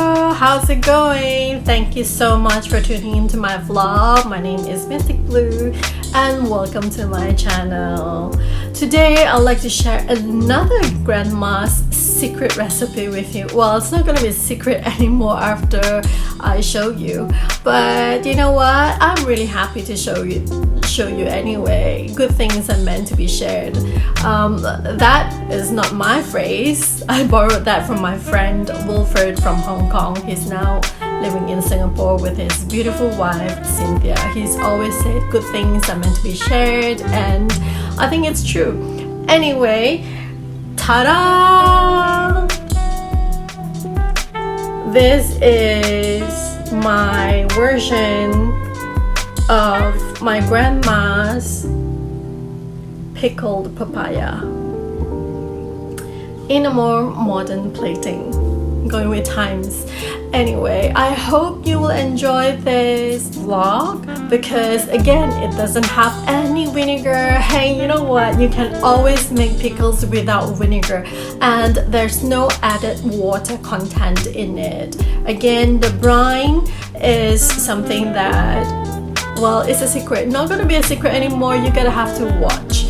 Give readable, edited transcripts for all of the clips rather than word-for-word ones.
Hello, how's it going? Thank you so much for tuning into my vlog. My name is MistyqBleu and welcome to my channel. Today I'd like to share another grandma's secret recipe with you. Well, it's not gonna be a secret anymore after I show you, but you know what? I'm really happy to show you anyway. Good things are meant to be shared. That is not my phrase. I borrowed that from my friend Wilfrid from Hong Kong. He's now living in Singapore with his beautiful wife Cynthia. He's always said good things are meant to be shared, and I think it's true. Anyway, ta-da! This is my version of my grandma's pickled papaya in a more modern plating, going with times. Anyway, I hope you will enjoy this vlog because again, it doesn't have any vinegar. Hey, you know what? You can always make pickles without vinegar, and there's no added water content in it. Again, the brine is something that, well, it's a secret. Not gonna be a secret anymore. You're gonna have to watch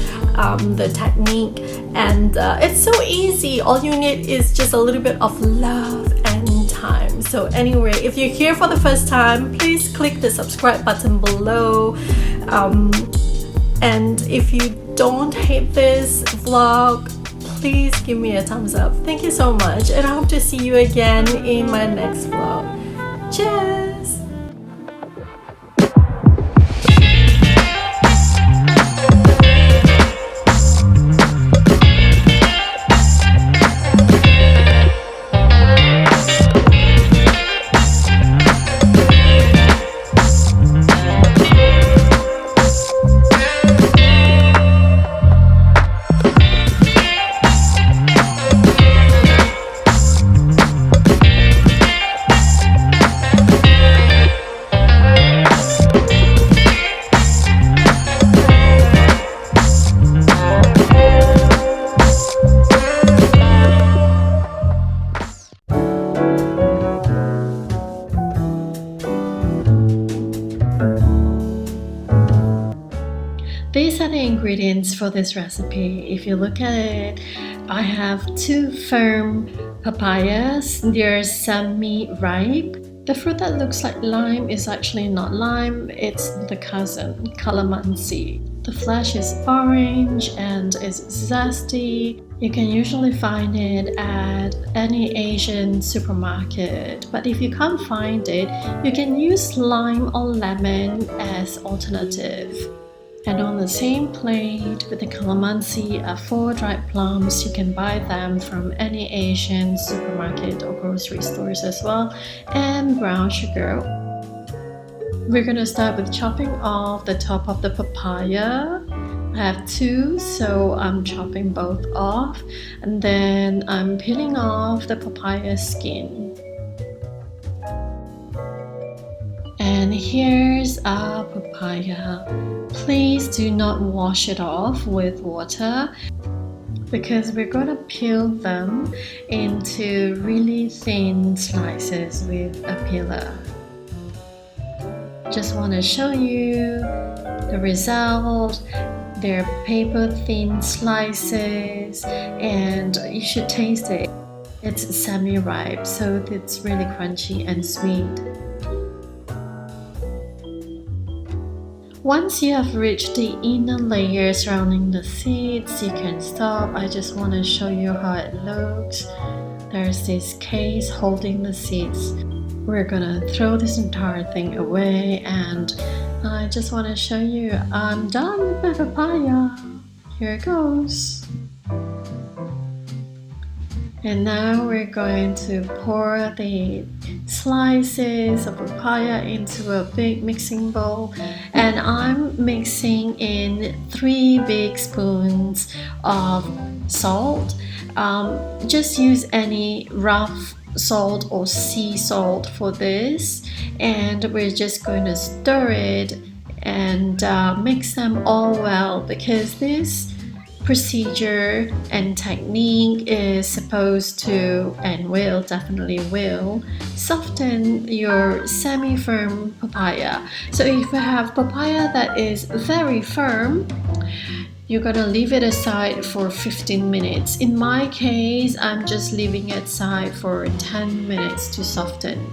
the technique, and it's so easy. All you need is just a little bit of love and time. So anyway, if you're here for the first time, please click the subscribe button below, and if you don't hate this vlog, please give me a thumbs up. Thank you so much, and I hope to see you again in my next vlog. Cheers! These are the ingredients for this recipe. If you look at it, I have 2 firm papayas. They're semi-ripe. The fruit that looks like lime is actually not lime, it's the cousin, Calamansi. The flesh is orange and is zesty. You can usually find it at any Asian supermarket, but if you can't find it, you can use lime or lemon as alternative. And on the same plate with the calamansi are 4 dried plums. You can buy them from any Asian supermarket or grocery stores as well, and brown sugar. We're gonna start with chopping off the top of the papaya. I have 2, so I'm chopping both off, and then I'm peeling off the papaya skin. And here's our papaya. Please do not wash it off with water because we're going to peel them into really thin slices with a peeler. Just want to show you the result. They're paper thin slices, and you should taste it. It's semi-ripe, so it's really crunchy and sweet. Once you have reached the inner layer surrounding the seeds, you can stop. I just want to show you how it looks. There's this case holding the seeds. We're gonna throw this entire thing away, and I just want to show you I'm done with my papaya. Here it goes. And now we're going to pour the slices of papaya into a big mixing bowl, and I'm mixing in 3 big spoons of salt. Just use any rough salt or sea salt for this, and we're just going to stir it and mix them all well, because this procedure and technique is supposed to and will definitely will soften your semi-firm papaya. So if you have papaya that is very firm, you're gonna leave it aside for 15 minutes. In my case, I'm just leaving it aside for 10 minutes to soften.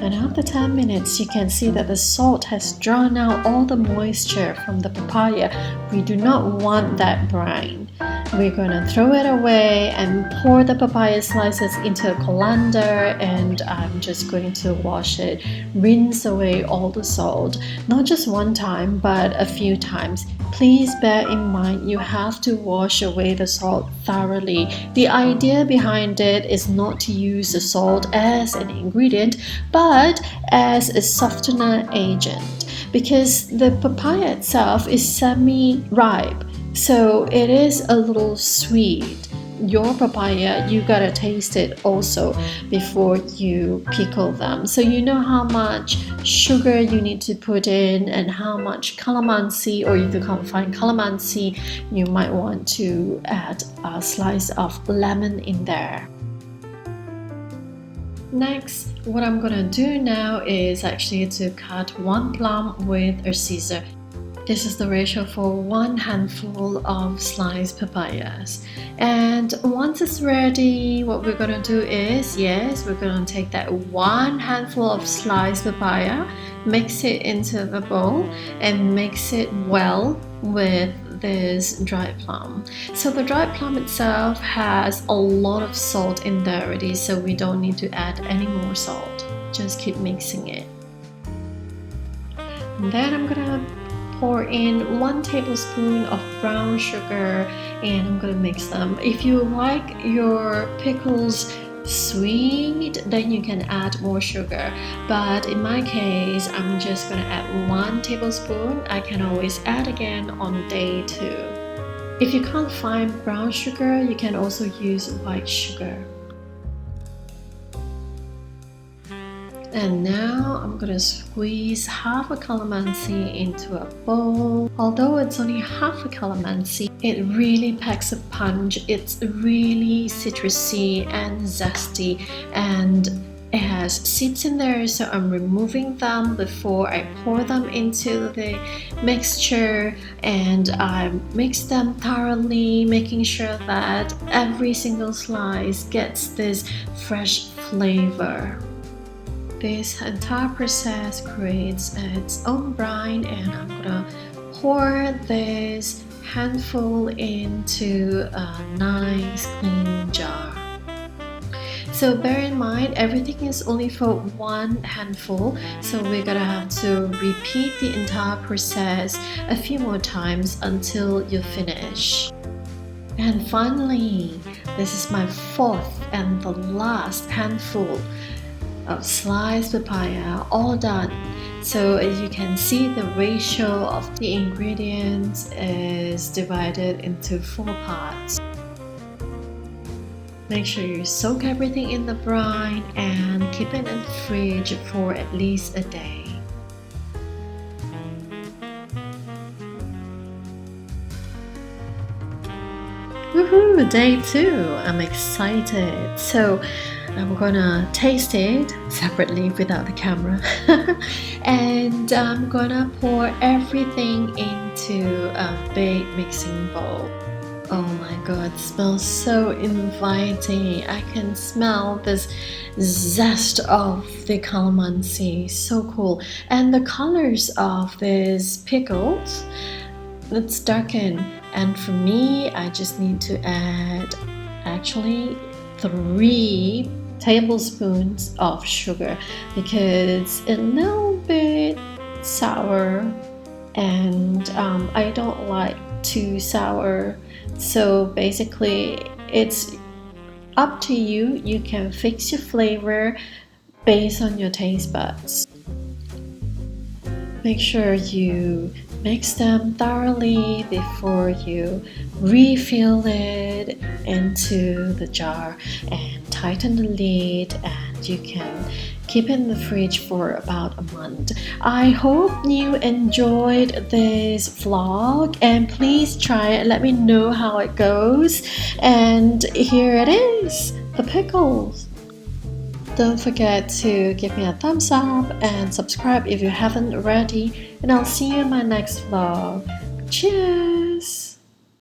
And after 10 minutes, you can see that the salt has drawn out all the moisture from the papaya. We do not want that brine. We're going to throw it away and pour the papaya slices into a colander, and I'm just going to wash it, rinse away all the salt, not just one time but a few times. Please bear in mind you have to wash away the salt thoroughly. The idea behind it is not to use the salt as an ingredient but as a softener agent, because the papaya itself is semi-ripe. So it is a little sweet. Your papaya, you gotta taste it also before you pickle them. So you know how much sugar you need to put in and how much calamansi, or if you can't find calamansi, you might want to add a slice of lemon in there. Next, what I'm gonna do now is actually to cut one plum with a scissor. This is the ratio for one handful of sliced papayas. And once it's ready, what we're going to do is, yes, we're going to take that one handful of sliced papaya, mix it into the bowl, and mix it well with this dried plum. So the dried plum itself has a lot of salt in there already, so we don't need to add any more salt. Just keep mixing it. And then I'm going to pour in 1 tablespoon of brown sugar, and I'm gonna mix them. If you like your pickles sweet, then you can add more sugar, but in my case I'm just gonna add 1 tablespoon. I can always add again on day 2. If you can't find brown sugar, you can also use white sugar. And now I'm gonna squeeze half a calamansi into a bowl. Although it's only half a calamansi, it really packs a punch. It's really citrusy and zesty, and it has seeds in there, so I'm removing them before I pour them into the mixture, and I mix them thoroughly, making sure that every single slice gets this fresh flavor. This entire process creates its own brine, and I'm gonna pour this handful into a nice clean jar. So bear in mind, everything is only for 1 handful, so we're gonna have to repeat the entire process a few more times until you finish. And finally, this is my 4th and the last handful of sliced papaya, all done. So as you can see, the ratio of the ingredients is divided into 4 parts. Make sure you soak everything in the brine and keep it in the fridge for at least a day. Woohoo! Day 2! I'm excited. So I'm gonna taste it separately without the camera and I'm gonna pour everything into a big mixing bowl. Oh my god, it smells so inviting. I can smell this zest of the calamansi, so cool. And the colors of these pickles, it's darkened, and for me I just need to add actually 3 tablespoons of sugar because it's a little bit sour, and I don't like too sour. So basically it's up to you. You can fix your flavor based on your taste buds. Make sure you Mix them thoroughly before you refill it into the jar and tighten the lid, and you can keep it in the fridge for about a month. I hope you enjoyed this vlog, and please try it. Let me know how it goes. And here it is, the pickles. Don't forget to give me a thumbs up and subscribe if you haven't already, and I'll see you in my next vlog. Cheers!